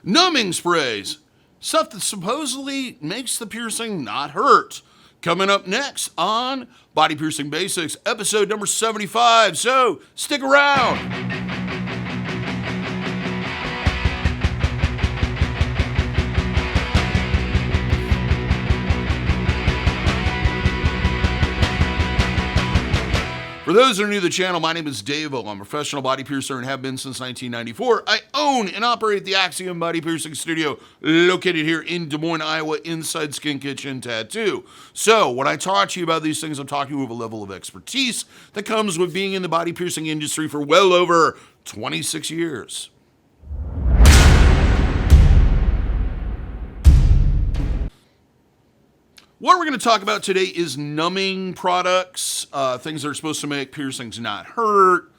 Numbing Sprays, stuff that supposedly makes the piercing not hurt. Coming up next on Body Piercing Basics, episode number 75. So stick around. For those that are new to the channel, my name is DaVo. I'm a professional body piercer and have been since 1994. I own and operate the Axiom Body Piercing Studio located here in Des Moines, Iowa, inside Skin Kitchen Tattoo. So when I talk to you about these things, I'm talking with a level of expertise that comes with being in the body piercing industry for well over 26 years. What we're going to talk about today is numbing products, things that are supposed to make piercings not hurt,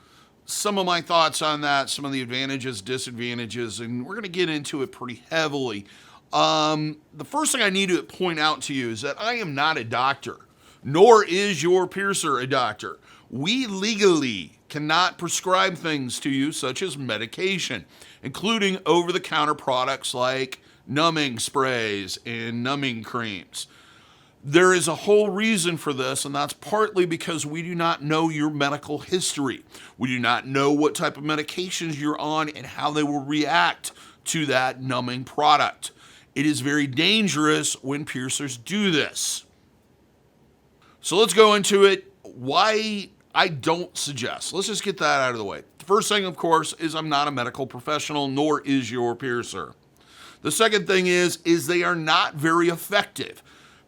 some of my thoughts on that, some of the advantages, disadvantages, and we're going to get into it pretty heavily. The first thing I need to point out to you is that I am not a doctor, nor is your piercer a doctor. We legally cannot prescribe things to you such as medication, including over-the-counter products like numbing sprays and numbing creams. There is a whole reason for this, and that's partly because we do not know your medical history. We do not know what type of medications you're on and how they will react to that numbing product. It is very dangerous when piercers do this. So let's go into it. Why I don't suggest. Let's just get that out of the way. The first thing, of course, is I'm not a medical professional, nor is your piercer. The second thing is they are not very effective.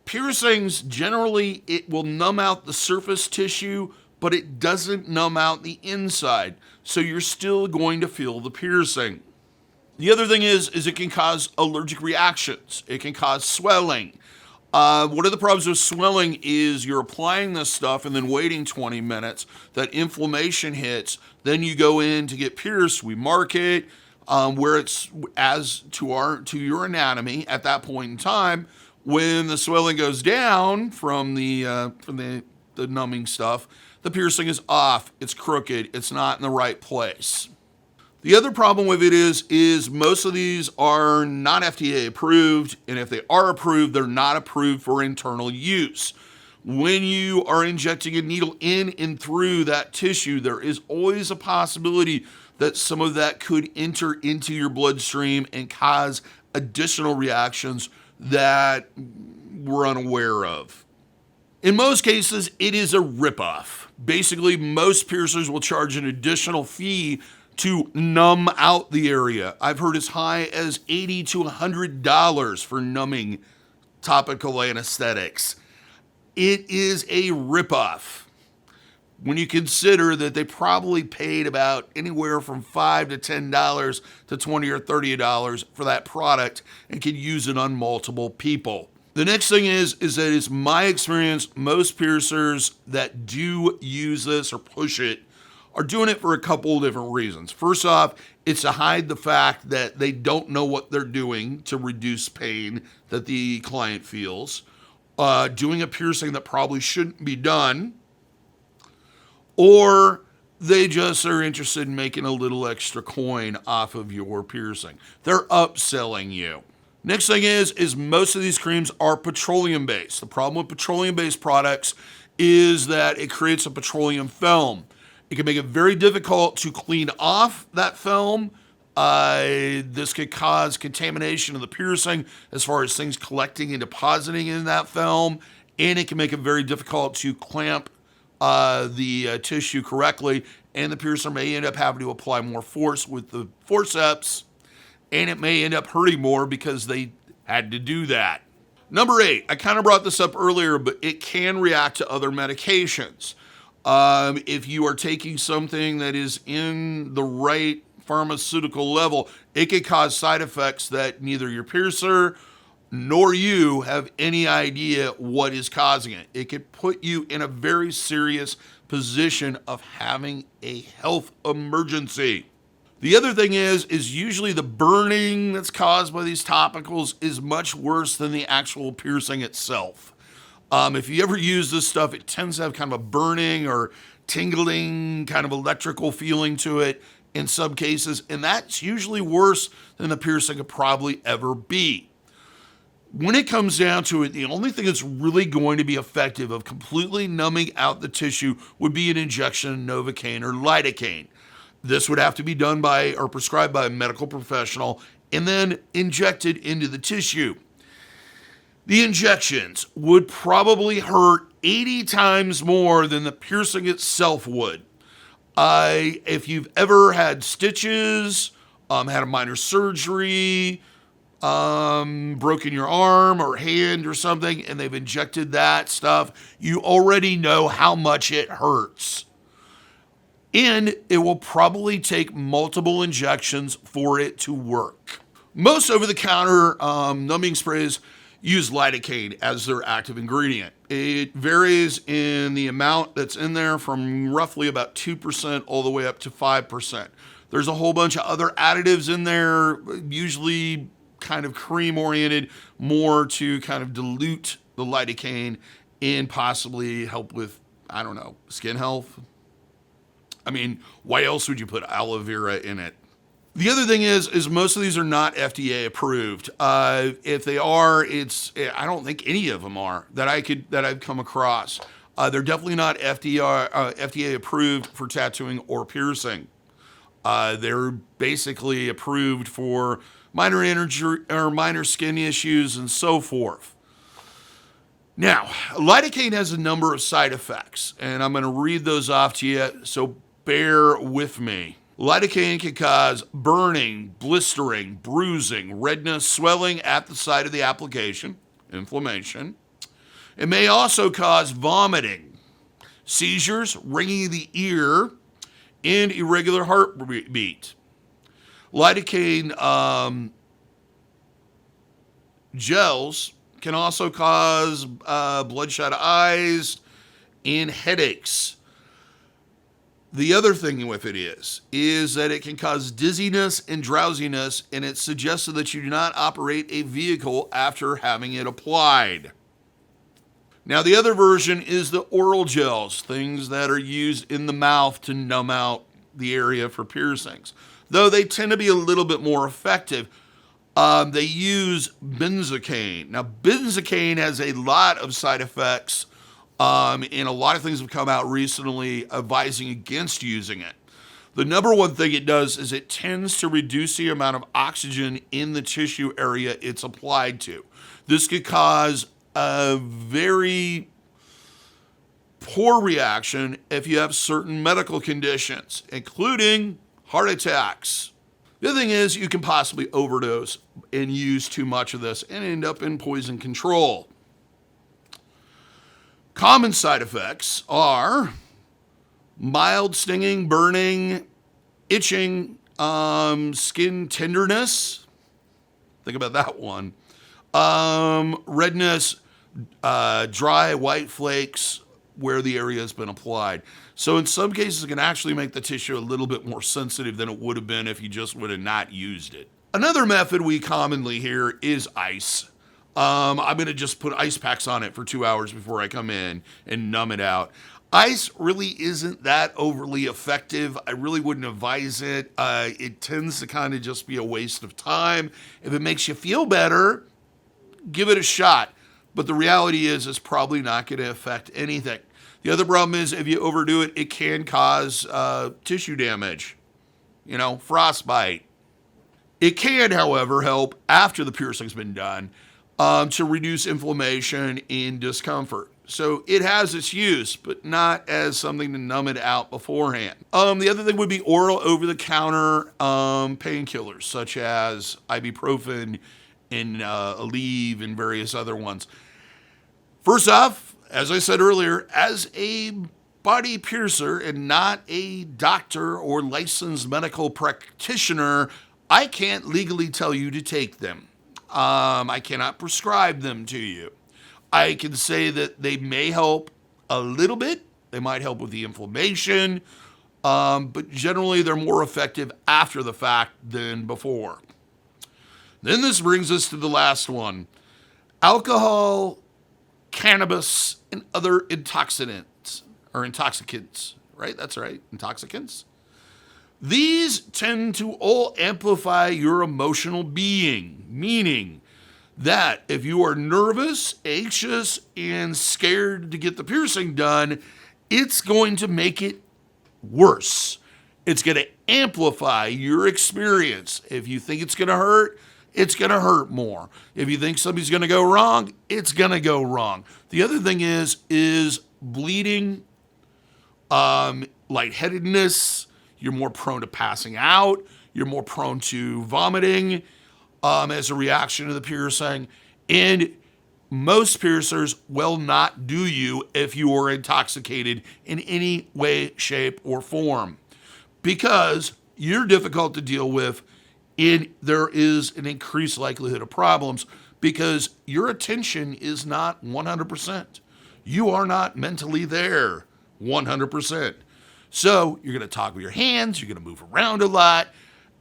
Piercings, generally, it will numb out the surface tissue, but it doesn't numb out the inside. So you're still going to feel the piercing. The other thing is it can cause allergic reactions. It can cause swelling. One of the problems with swelling is you're applying this stuff and then waiting 20 minutes. That inflammation hits. Then you go in to get pierced. We mark it where it's as to your anatomy at that point in time. When the swelling goes down from the numbing stuff, the piercing is off, it's crooked, it's not in the right place. The other problem with it is most of these are not FDA approved, and if they are approved, they're not approved for internal use. When you are injecting a needle in and through that tissue, there is always a possibility that some of that could enter into your bloodstream and cause additional reactions that we're unaware of. In most cases, it is a ripoff. Basically, most piercers will charge an additional fee to numb out the area. I've heard as high as $80 to $100 for numbing topical anesthetics. It is a ripoff. When you consider that they probably paid about anywhere from $5 to $10 to $20 or $30 for that product and can use it on multiple people. The next thing is that it's my experience, most piercers that do use this or push it are doing it for a couple of different reasons. First off, it's to hide the fact that they don't know what they're doing to reduce pain that the client feels. Doing a piercing that probably shouldn't be done. Or they just are interested in making a little extra coin off of your piercing. They're upselling you. Next thing is most of these creams are petroleum-based. The problem with petroleum-based products is that it creates a petroleum film. It can make it very difficult to clean off that film. This could cause contamination of the piercing as far as things collecting and depositing in that film. And it can make it very difficult to clamp the tissue correctly, and the piercer may end up having to apply more force with the forceps, and it may end up hurting more because they had to do that. Number 8, I kind of brought this up earlier, but it can react to other medications. If you are taking something that is in the right pharmaceutical level, it could cause side effects that neither your piercer nor you have any idea what is causing it. It could put you in a very serious position of having a health emergency. The other thing is usually the burning that's caused by these topicals is much worse than the actual piercing itself. If you ever use this stuff, it tends to have kind of a burning or tingling kind of electrical feeling to it. in some cases, and that's usually worse than the piercing could probably ever be. When it comes down to it, the only thing that's really going to be effective of completely numbing out the tissue would be an injection of Novocaine or lidocaine. This would have to be done by or prescribed by a medical professional and then injected into the tissue. The injections would probably hurt 80 times more than the piercing itself would. If you've ever had stitches, had a minor surgery, broken your arm or hand or something, and they've injected that stuff, you already know how much it hurts. And it will probably take multiple injections for it to work. Most over-the-counter numbing sprays use lidocaine as their active ingredient. It varies in the amount that's in there from roughly about 2% all the way up to 5%. There's a whole bunch of other additives in there, usually kind of cream-oriented, more to kind of dilute the lidocaine and possibly help with, I don't know, skin health. I mean, why else would you put aloe vera in it? The other thing is most of these are not FDA approved. If they are, I don't think any of them are that I've come across. They're definitely not FDA approved for tattooing or piercing. They're basically approved for minor energy or minor skin issues and so forth. Now, lidocaine has a number of side effects, and I'm going to read those off to you, so bear with me. Lidocaine can cause burning, blistering, bruising, redness, swelling at the site of the application, inflammation. It may also cause vomiting, seizures, ringing of the ear, and irregular heartbeat. Lidocaine gels can also cause bloodshot eyes and headaches. The other thing with it is that it can cause dizziness and drowsiness, and it's suggested that you do not operate a vehicle after having it applied. Now, the other version is the oral gels, things that are used in the mouth to numb out the area for piercings. Though they tend to be a little bit more effective, they use benzocaine. Now, benzocaine has a lot of side effects, and a lot of things have come out recently advising against using it. The number one thing it does is it tends to reduce the amount of oxygen in the tissue area it's applied to. This could cause a very poor reaction if you have certain medical conditions, including heart attacks. The other thing is you can possibly overdose and use too much of this and end up in poison control. Common side effects are mild stinging, burning, itching, skin tenderness. Think about that one. Redness, dry white flakes where the area has been applied. So in some cases, it can actually make the tissue a little bit more sensitive than it would have been if you just would have not used it. Another method we commonly hear is ice. I'm going to just put ice packs on it for 2 hours before I come in and numb it out. Ice really isn't that overly effective. I really wouldn't advise it. It tends to kind of just be a waste of time. If it makes you feel better, give it a shot. But the reality is it's probably not going to affect anything. The other problem is if you overdo it, it can cause tissue damage, frostbite. It can, however, help after the piercing's been done to reduce inflammation and discomfort. So it has its use, but not as something to numb it out beforehand. The other thing would be oral over-the-counter painkillers, such as ibuprofen and Aleve and various other ones. First off, as I said earlier, as a body piercer and not a doctor or licensed medical practitioner, I can't legally tell you to take them. I cannot prescribe them to you. I can say that they may help a little bit. They might help with the inflammation, but generally they're more effective after the fact than before. Then this brings us to the last one. Alcohol, cannabis, and other intoxicants, right? That's right, intoxicants. These tend to all amplify your emotional being, meaning that if you are nervous, anxious, and scared to get the piercing done, it's going to make it worse. It's going to amplify your experience. If you think it's going to hurt, it's going to hurt more. If you think something's going to go wrong, it's going to go wrong. The other thing is bleeding, lightheadedness. You're more prone to passing out. You're more prone to vomiting as a reaction to the piercing. And most piercers will not do you if you are intoxicated in any way, shape, or form, because you're difficult to deal with and there is an increased likelihood of problems because your attention is not 100%. You are not mentally there 100%. So you're going to talk with your hands, you're going to move around a lot,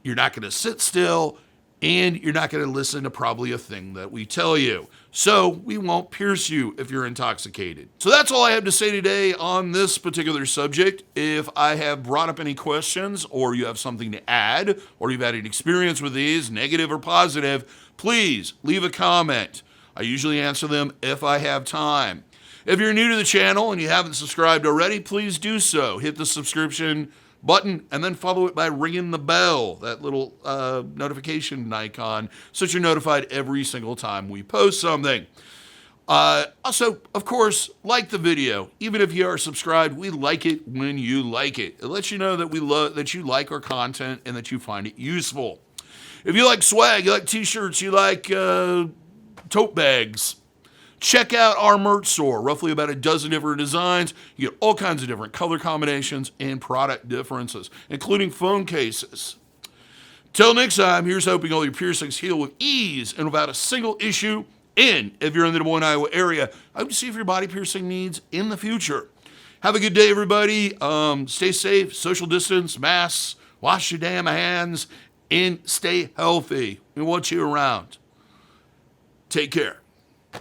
you're not going to sit still, and you're not going to listen to probably a thing that we tell you. So we won't pierce you if you're intoxicated. So that's all I have to say today on this particular subject. If I have brought up any questions or you have something to add or you've had an experience with these, negative or positive, please leave a comment. I usually answer them if I have time. If you're new to the channel and you haven't subscribed already, please do so. Hit the subscription button and then follow it by ringing the bell, that little notification icon, so that you're notified every single time we post something. Also, of course, like the video. Even if you are subscribed, we like it when you like it. It lets you know that that you like our content and that you find it useful. If you like swag, you like t-shirts, you like tote bags, check out our merch store, roughly about a dozen different designs. You get all kinds of different color combinations and product differences, including phone cases. Till next time, here's hoping all your piercings heal with ease and without a single issue. And if you're in the Des Moines, Iowa area, I hope to see if your body piercing needs in the future. Have a good day, everybody. Stay safe, social distance, masks, wash your damn hands, and stay healthy. We want you around. Take care.